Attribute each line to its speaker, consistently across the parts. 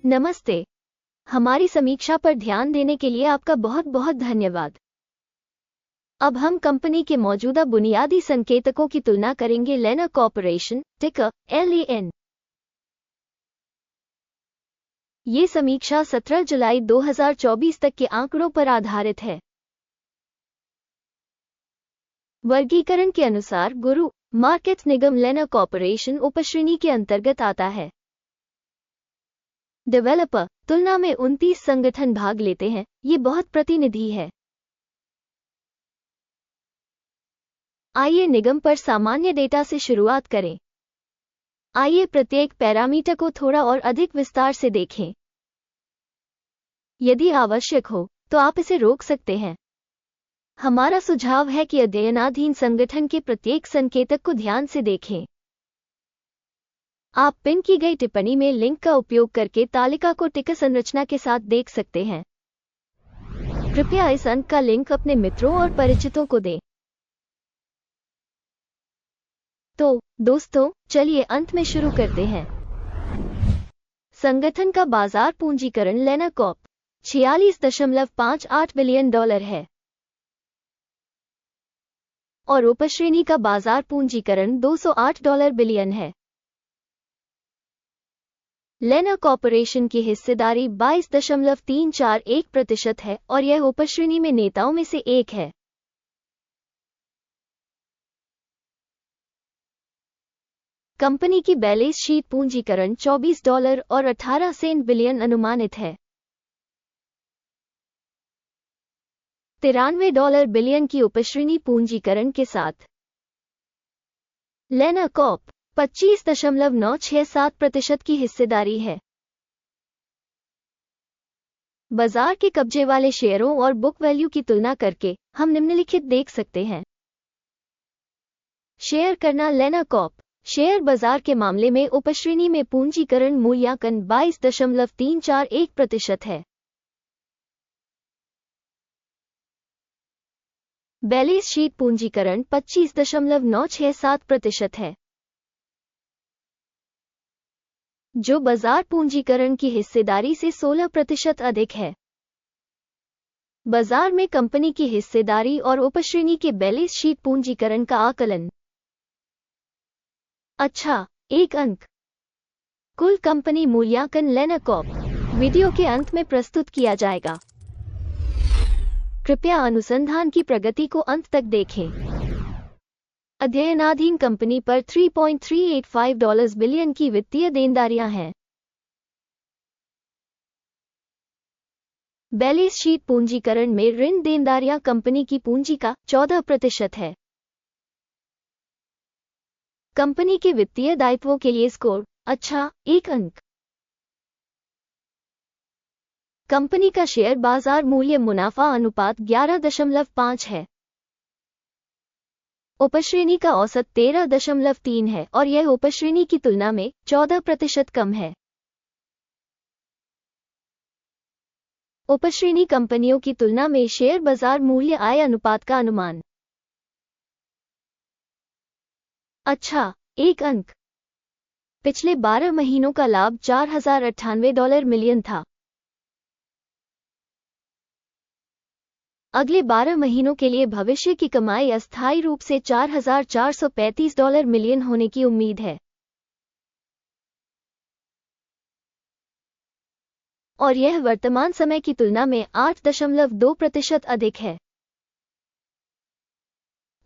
Speaker 1: नमस्ते। हमारी समीक्षा पर ध्यान देने के लिए आपका बहुत बहुत धन्यवाद। अब हम कंपनी के मौजूदा बुनियादी संकेतकों की तुलना करेंगे। लेनर कॉर्पोरेशन, टिकर LAN। ये समीक्षा 17 जुलाई 2024 तक के आंकड़ों पर आधारित है। वर्गीकरण के अनुसार गुरु मार्केट निगम लेनर कॉर्पोरेशन उपश्रेणी के अंतर्गत आता है। डेवलपर तुलना में 29 संगठन भाग लेते हैं। ये बहुत प्रतिनिधि है। आइए निगम पर सामान्य डेटा से शुरुआत करें। आइए प्रत्येक पैरामीटर को थोड़ा और अधिक विस्तार से देखें। यदि आवश्यक हो तो आप इसे रोक सकते हैं। हमारा सुझाव है कि अध्ययनाधीन संगठन के प्रत्येक संकेतक को ध्यान से देखें। आप पिन की गई टिप्पणी में लिंक का उपयोग करके तालिका को टिकर संरचना के साथ देख सकते हैं। कृपया इस अंक का लिंक अपने मित्रों और परिचितों को दें। तो दोस्तों, चलिए अंत में शुरू करते हैं। संगठन का बाजार पूंजीकरण लेनर कॉर्प $46.58 बिलियन है और उपश्रेणी का बाजार पूंजीकरण $208 बिलियन है। लेनर कॉर्पोरेशन की हिस्सेदारी 22.341% है और यह उपश्रेणी में नेताओं में से एक है। कंपनी की बैलेंस शीट पूंजीकरण $24.18 बिलियन अनुमानित है। $93 बिलियन की उपश्रेणी पूंजीकरण के साथ लेनर कॉर्प 25.967% की हिस्सेदारी है। बाजार के कब्जे वाले शेयरों और बुक वैल्यू की तुलना करके हम निम्नलिखित देख सकते हैं। शेयर करना लेनर कॉर्प शेयर बाजार के मामले में उपश्रेणी में पूंजीकरण मूल्यांकन 22.341% है। बैलेंस शीट पूंजीकरण 25.967% है, जो बाजार पूंजीकरण की हिस्सेदारी से 16% अधिक है। बाजार में कंपनी की हिस्सेदारी और उपश्रेणी के बैलेंस शीट पूंजीकरण का आकलन। अच्छा, एक अंक। कुल कंपनी मूल्यांकन लेनर कॉर्प वीडियो के अंत में प्रस्तुत किया जाएगा। कृपया अनुसंधान की प्रगति को अंत तक देखें। अध्ययनाधीन कंपनी पर $3.385 बिलियन की वित्तीय देनदारियां हैं। बैलेंस शीट पूंजीकरण में ऋण देनदारियां कंपनी की पूंजी का 14% है। कंपनी के वित्तीय दायित्वों के लिए स्कोर। अच्छा, एक अंक। कंपनी का शेयर बाजार मूल्य मुनाफा अनुपात 11.5 है। उपश्रेणी का औसत 13.3 है और यह उपश्रेणी की तुलना में 14% कम है। उपश्रेणी कंपनियों की तुलना में शेयर बाजार मूल्य आय अनुपात का अनुमान। अच्छा, एक अंक। पिछले 12 महीनों का लाभ $4098 मिलियन था। अगले 12 महीनों के लिए भविष्य की कमाई अस्थायी रूप से $4435 मिलियन होने की उम्मीद है। और यह वर्तमान समय की तुलना में 8.2% अधिक है।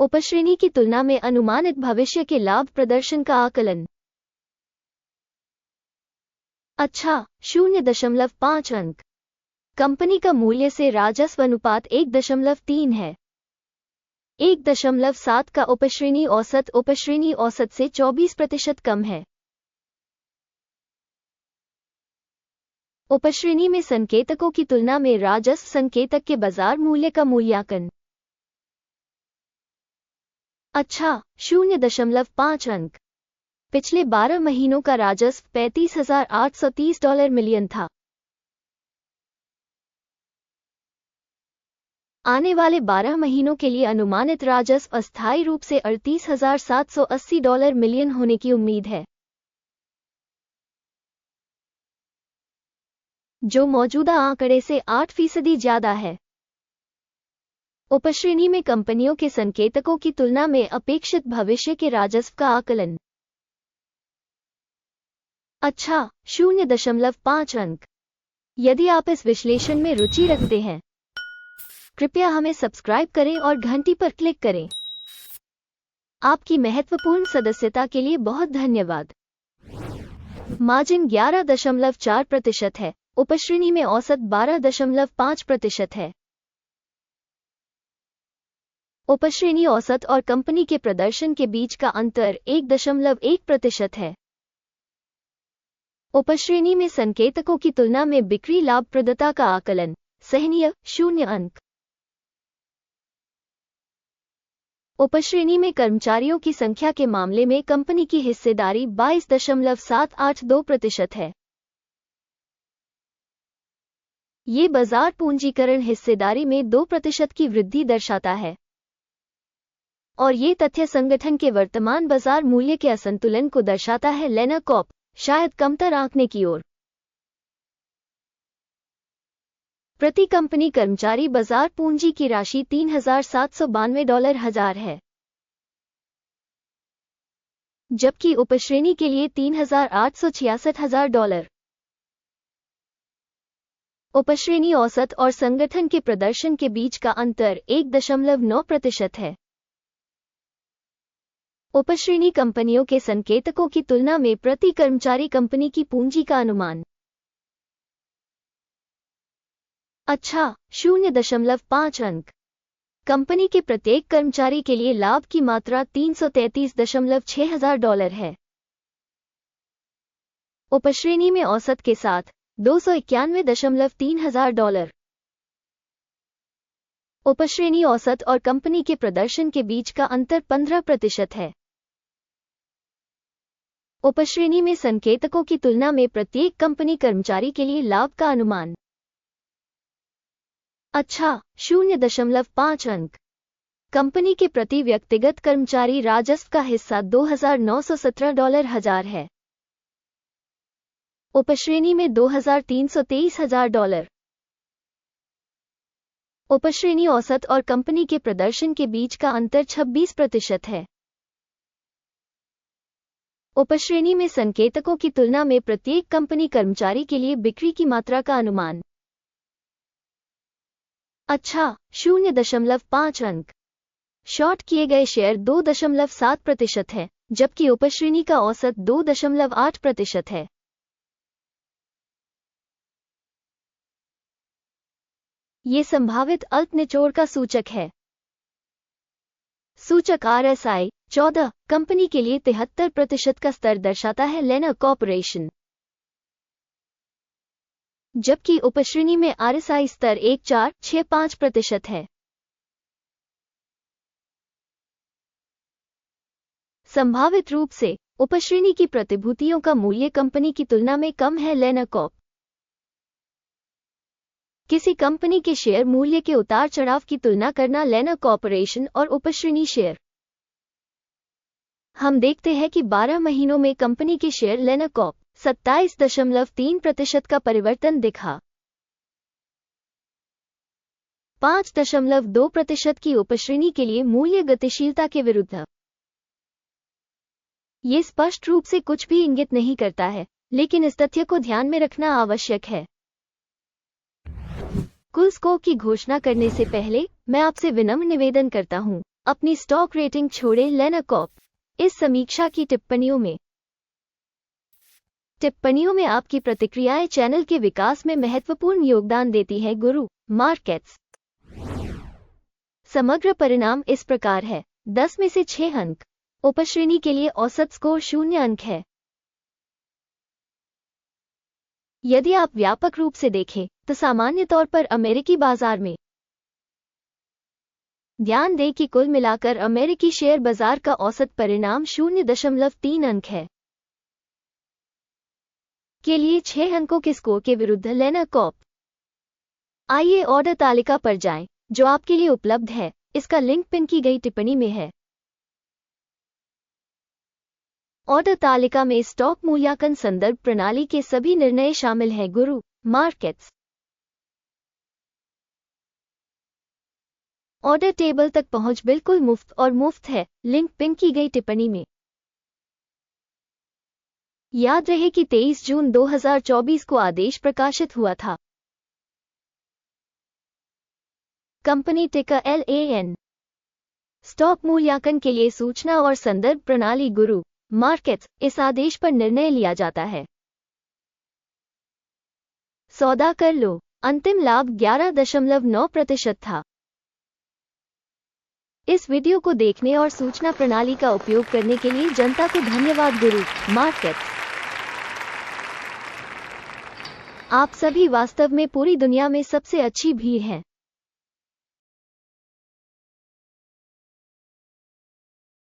Speaker 1: उपश्रेणी की तुलना में अनुमानित भविष्य के लाभ प्रदर्शन का आकलन। अच्छा, 0.5 अंक। कंपनी का मूल्य से राजस्व अनुपात 1.3 है। 1.7 का उपश्रेणी औसत से 24% कम है। उपश्रेणी में संकेतकों की तुलना में राजस्व संकेतक के बाजार मूल्य का मूल्यांकन। अच्छा, 0.5 अंक। पिछले 12 महीनों का राजस्व $35,830 मिलियन था। आने वाले 12 महीनों के लिए अनुमानित राजस्व अस्थायी रूप से $38,780 मिलियन होने की उम्मीद है। जो मौजूदा आंकड़े से 8% ज्यादा है। उपश्रेणी में कंपनियों के संकेतकों की तुलना में अपेक्षित भविष्य के राजस्व का आकलन। अच्छा, 0.5 अंक। यदि आप इस विश्लेषण में रुचि रखते हैं, कृपया हमें सब्सक्राइब करें और घंटी पर क्लिक करें। आपकी महत्वपूर्ण सदस्यता के लिए बहुत धन्यवाद। मार्जिन 11.4% है। उपश्रेणी में औसत 12.5% है। उपश्रेणी औसत और कंपनी के प्रदर्शन के बीच का अंतर 1.1% है। उपश्रेणी में संकेतकों की तुलना में बिक्री लाभप्रदता का आकलन सहनीय 0 अंक। उपश्रेणी में कर्मचारियों की संख्या के मामले में कंपनी की हिस्सेदारी 22.782% है। ये बाजार पूंजीकरण हिस्सेदारी में 2% की वृद्धि दर्शाता है और ये तथ्य संगठन के वर्तमान बाजार मूल्य के असंतुलन को दर्शाता है। लेना कॉर्प शायद कमतर आंकने की ओर। प्रति कंपनी कर्मचारी बाजार पूंजी की राशि $3,792 है, जबकि उपश्रेणी के लिए $3,866,000। उपश्रेणी औसत और संगठन के प्रदर्शन के बीच का अंतर 1.9% है। उपश्रेणी कंपनियों के संकेतकों की तुलना में प्रति कर्मचारी कंपनी की पूंजी का अनुमान। अच्छा, 0.5 अंक। कंपनी के प्रत्येक कर्मचारी के लिए लाभ की मात्रा $333,600 है। उपश्रेणी में औसत के साथ $291,300। उपश्रेणी औसत और कंपनी के प्रदर्शन के बीच का अंतर 15% है। उपश्रेणी में संकेतकों की तुलना में प्रत्येक कंपनी कर्मचारी के लिए लाभ का अनुमान। अच्छा, 0.5 अंक। कंपनी के प्रति व्यक्तिगत कर्मचारी राजस्व का हिस्सा $2,917 है। उपश्रेणी में $2,323,000। उपश्रेणी औसत और कंपनी के प्रदर्शन के बीच का अंतर 26% है। उपश्रेणी में संकेतकों की तुलना में प्रत्येक कंपनी कर्मचारी के लिए बिक्री की मात्रा का अनुमान। अच्छा, 0.5 अंक। शॉर्ट किए गए शेयर 2.7% है, जबकि उपश्रेणी का औसत 2.8% है। ये संभावित अल्प निचोड़ का सूचक है। सूचक RSI 14 कंपनी के लिए 73% का स्तर दर्शाता है। लेना कॉर्पोरेशन। जबकि उपश्रेणी में RSI स्तर 1465% है। संभावित रूप से उपश्रेणी की प्रतिभूतियों का मूल्य कंपनी की तुलना में कम है। लेना कॉर्प। किसी कंपनी के शेयर मूल्य के उतार चढ़ाव की तुलना करना। लेना कॉर्पोरेशन और उपश्रेणी शेयर। हम देखते हैं कि 12 महीनों में कंपनी के शेयर लेना कॉर्प 27.3% का परिवर्तन दिखा। 5.2% की उपश्रेणी के लिए मूल्य गतिशीलता के विरुद्ध। ये स्पष्ट रूप से कुछ भी इंगित नहीं करता है, लेकिन इस तथ्य को ध्यान में रखना आवश्यक है। कुल स्कोर की घोषणा करने से पहले मैं आपसे विनम्र निवेदन करता हूं, अपनी स्टॉक रेटिंग छोड़ें। लेना कॉर्प। इस समीक्षा की टिप्पणियों में आपकी प्रतिक्रियाएं चैनल के विकास में महत्वपूर्ण योगदान देती हैं। गुरु मार्केट्स। समग्र परिणाम इस प्रकार है: 10 में से 6 अंक। उपश्रेणी के लिए औसत स्कोर 0 अंक है। यदि आप व्यापक रूप से देखें तो सामान्य तौर पर अमेरिकी बाजार में ध्यान दें कि कुल मिलाकर अमेरिकी शेयर बाजार का औसत परिणाम 0.3 अंक है। के लिए 6 अंकों के स्कोर के विरुद्ध लेना कॉर्प। आइए ऑर्डर तालिका पर जाएं, जो आपके लिए उपलब्ध है। इसका लिंक पिन की गई टिप्पणी में है। ऑर्डर तालिका में स्टॉक मूल्यांकन संदर्भ प्रणाली के सभी निर्णय शामिल हैं। गुरु मार्केट्स। ऑर्डर टेबल तक पहुंच बिल्कुल मुफ्त और मुफ्त है, लिंक पिन की गई टिप्पणी में। याद रहे कि 23 जून 2024 को आदेश प्रकाशित हुआ था। कंपनी टिकर LAN। स्टॉक मूल्यांकन के लिए सूचना और संदर्भ प्रणाली गुरु मार्केट्स। इस आदेश पर निर्णय लिया जाता है। सौदा कर लो। अंतिम लाभ 11.9% था। इस वीडियो को देखने और सूचना प्रणाली का उपयोग करने के लिए जनता को धन्यवाद। गुरु मार्केट्स। आप सभी वास्तव में पूरी दुनिया में सबसे अच्छी भीड़ हैं।